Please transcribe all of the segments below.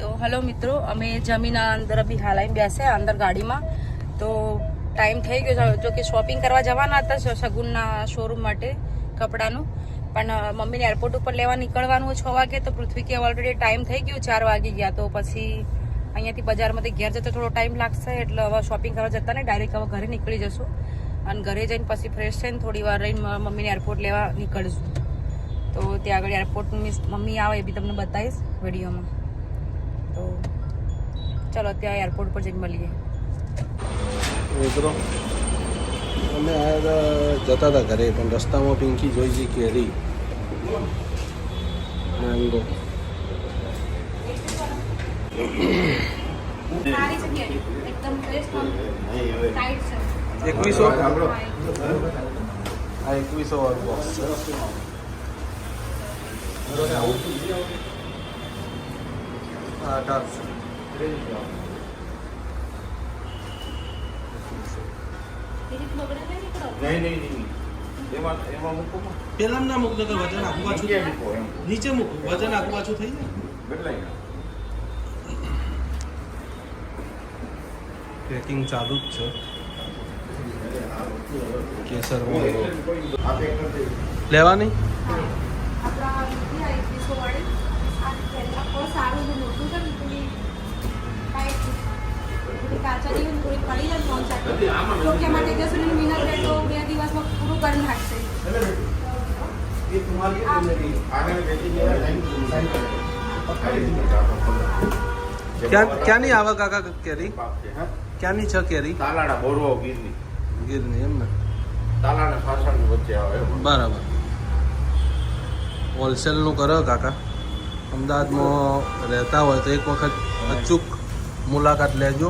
तो हेलो मित्रों, अमे जमीना अंदर अभी हाल आई बेसे अंदर गाड़ी में तो टाइम थई गयो जो कि शॉपिंग करवा जवाना हता शगुनना शोरूम माटे कपड़ानु पण मम्मी ने एरपोर्ट पर लेवा निकळवानुं 6 वागे तो पृथ्वी के ऑलरेडी टाइम थई गयो 4 वागी गया तो पछी अहींयाथी बजारमांथी घेर जता थोड़ो टाइम लागशे એટલે હવે શોપિંગ કરવા જતા ને ડાયરેક્ટ હવે ઘરે નીકળી જશું અને ઘરે જઈને પછી ફ્રેશ થઈને થોડી વાર રહીને મમ્મીને એરપોર્ટ લેવા નીકળશું तो ત્યાં આગળ એરપોર્ટ મમ્મી આવે એ બી તમને બતાવીશ વિડીયોમાં તો ચલો ત્યાં એરપોર્ટ પર જઈને મળીએ મિત્રો અમે જતા હતા ઘરે પણ રસ્તામાં પિંકી જોઈ છે કેરી મેંગો સારી છે એકદમ ફ્રેશ ટાઈટ છે 2100 આ 2100 વાળું બોક્સ છે આ 1800 નહીં એમાં મૂકો પેલા ના મૂક તો વજન આખું પાછું નીચે મૂક વજન આખું પાછું થઈ જાય બદલાઈ પેકિંગ ચાલુ જ છે કેસર લેવાની આપણા વિસો વાળી આ પહેલા સારું છે મોટું છે ને થોડી ટાઈટ થોડી કાચા જેવી થોડી પડી જાય ફોન સાથે તો કે માટે જસુની મિનટ છે તો 2 દિવસમાં પૂરું કરી નાખશે એ તમારી આગળ બેઠી ક્યાંની આવા કાકા કેરી ક્યાંની છે કેરી તાલાડા બોરવો ગીરની ગીરની એમ ને તાલાડા સાસણની વચ્ચે આવે બરાબર હોલસેલનું કરો કાકા અમદાવાદમાં રહેતા હોય તો એક વખત અચૂક મુલાકાત લેજો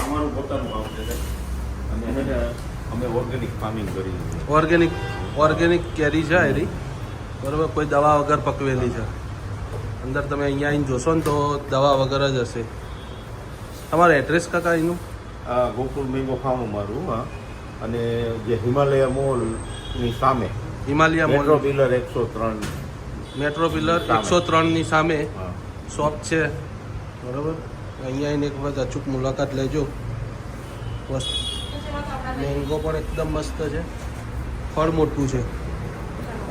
અમારું પોતાનું કામ છે અને એને અમે ઓર્ગેનિક ફાર્મિંગ કરી ઓર્ગેનિક કેરી છે એની બરાબર કોઈ દવા વગર પકવેલી છે અંદર તમે અહીંયા આવીને જોશો ને તો દવા વગર જ હશે તમારું એડ્રેસ કાકા એનું ગોકુળ મેંગો ફાર્મ અમારું હા અને જે હિમાલય મોલની સામે Himalaya metro mall pillar 103 metro pillar 103ની સામે હા શોપ છે બરાબર અહીંયા આવીને એક વખત અચૂક મુલાકાત લેજો મસ્ત મેંગો પણ એકદમ મસ્ત છે ફળ મોટું છે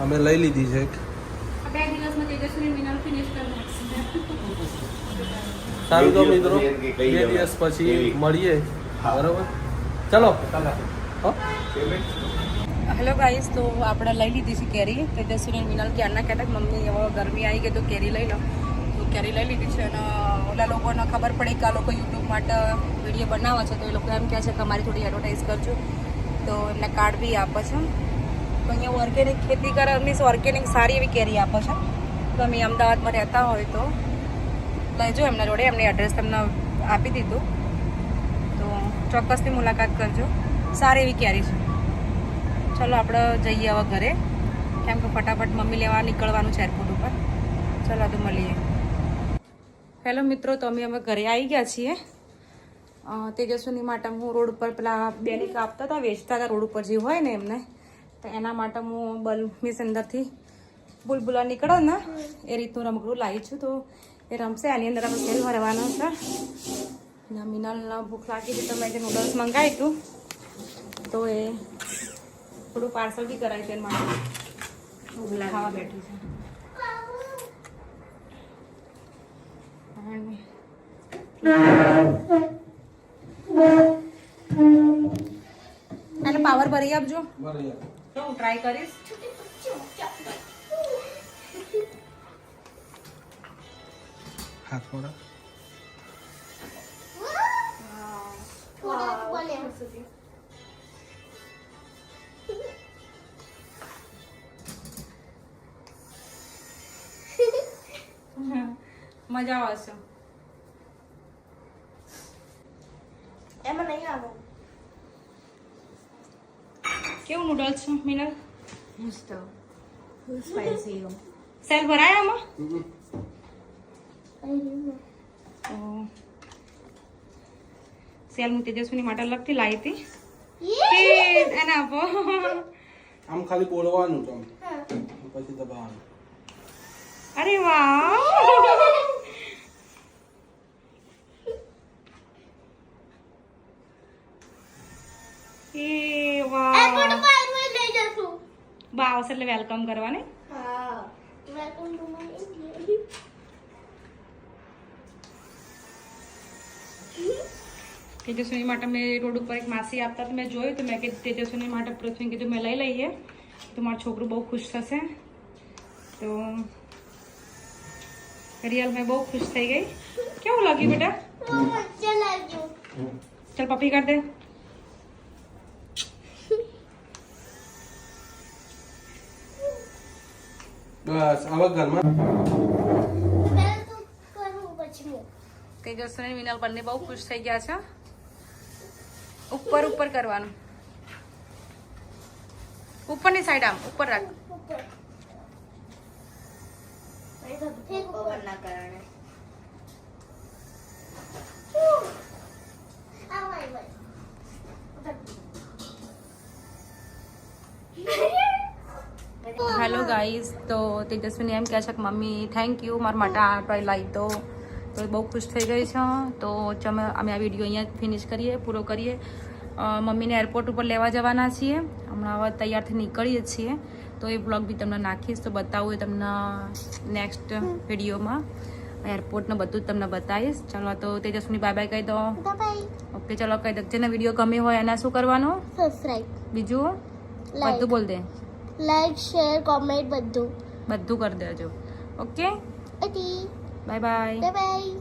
અમે લઈ લીધી છે 2 દિવસમાં તેજસ્વી મિનટ ફિનિશ કરી નાખશે સારું તો મિત્રો 2 દિવસ પછી મળીએ બરાબર ચલો હેલો ગાઈસ તો આપણે લઈ લીધી છે કેરી તેજસ્વી મિનલ ક્યારના કહેતા મમ્મી હવે ગરમી આવી ગઈ તો કેરી લઈ લો તો કેરી લઈ લીધી છે અને ઓલા લોકોને ખબર પડે કે આ લોકો યુટ્યુબ માટે વિડીયો બનાવે છે તો એ લોકો એમ કહે છે કે અમારી થોડી એડવર્ટાઈઝ કરજો તો એમને કાર્ડ બી આપે છે તો અહીંયા ઓર્ગેનિક ખેતી કરે મીન્સ ઓર્ગેનિક સારી એવી કેરી આપે છે તો અમે અમદાવાદમાં રહેતા હોય તો લઈજો એમના જોડે એમની એડ્રેસ તમને આપી દીધું તો ચોક્કસથી મુલાકાત કરજો સારી એવી કેરી છે ચલો આપણે જઈએ હવે ઘરે કેમ કે ફટાફટ મમ્મી લેવા નીકળવાનું છે એરપોર્ટ ઉપર ચલો તો મળીએ હેલો મિત્રો તો અમે ઘરે આવી ગયા છીએ તેજસ્વીની માટે હું રોડ ઉપર પેલા બેની કાપતા હતા વેચતા હતા રોડ ઉપર જે હોય ને એમને તો એના માટે હું મીન્સ અંદરથી બુલબુલા નીકળો ને એ રીતનું રમકડું લાવી છું તો એ રમશે આની અંદર આપણે તેલ ભરવાનો છે મિનલના ભૂખ લાગી હતી તો મેં જે નૂડલ્સ મંગાવ્યું હતું તો એ થોડું પાર્સલ બી કરાય છે માટે ખાવા બેઠી છે અને પાવર ભરી આપજો તો હું ટ્રાય કરીશ હાથ મોડા મજા આવશે એમાં નહીં આવે કેવું નૂડલ્સ છે મિનલ મસ્ત સ્પાઈસી સેલ ભરાય આમાં સેલ હું તેજસ્વીની માટે અલગથી લાવી હતી એને આપો આમ ખાલી બોલવાનું છે પછી દબાવવાનું અરે અરે વાહ એ વાહ એરપોર્ટ પર હું લઈ જશું. બા આવશે એટલે વેલકમ કરવાને હા. Welcome to my India. Tejaswini માટે મેં રોડ ઉપર એક માસી આપતા તો મેં જોયું તો મેં કીધું તેજસ્વીની માટે પૃથ્વી કીધું મેં લઈ લઈએ તો મારું છોકરું બહુ ખુશ થશે તો રિયલ મેં બહુ ખુશ થઈ ગઈ કેવું લાગ્યું બેટા બહુ મજા લાગ્યું. ચાલ પપ્પી કર દે બસ આવા ઘરમાં પહેલા તો કરું પછી હું. તેજસ્વી અને વિનલ બંને બહુ ખુશ થઈ ગયા છે ઉપર ઉપર કરવાનું ઉપરની સાઈડ આમ ઉપર રાખ ઉપર. પવનના કારણે. આવ આવ. હેલો ગાઈઝ તો તેજસ્વીને એમ કહે છે કે મમ્મી થેન્ક યુ મારા માટે આ ટોય લાવી તો એ બહુ ખુશ થઈ ગઈ છે તો અમે આ વિડીયો અહીંયા ફિનિશ કરીએ પૂરો કરીએ મમ્મીને એરપોર્ટ ઉપર લેવા જવાના છીએ હમણાં હવે તૈયારથી નીકળીએ છીએ તો એ બ્લોગ બી તમને નાખીશ તો બતાવું એ તમને નેક્સ્ટ વિડીયોમાં એરપોર્ટનું બધું જ તમને બતાવીશ ચાલો તો તેજસ્વીની બાય બાય કહી દો બાય. ઓકે ચલો કહી દો જેને વિડીયો ગમે હોય એને શું કરવાનું સબસ્ક્રાઇબ, બીજું Like. બધું બોલ દે લાઈક, શેર, કોમેન્ટ બધું. બધું કરી દેજો okay okay. Bye bye bye bye.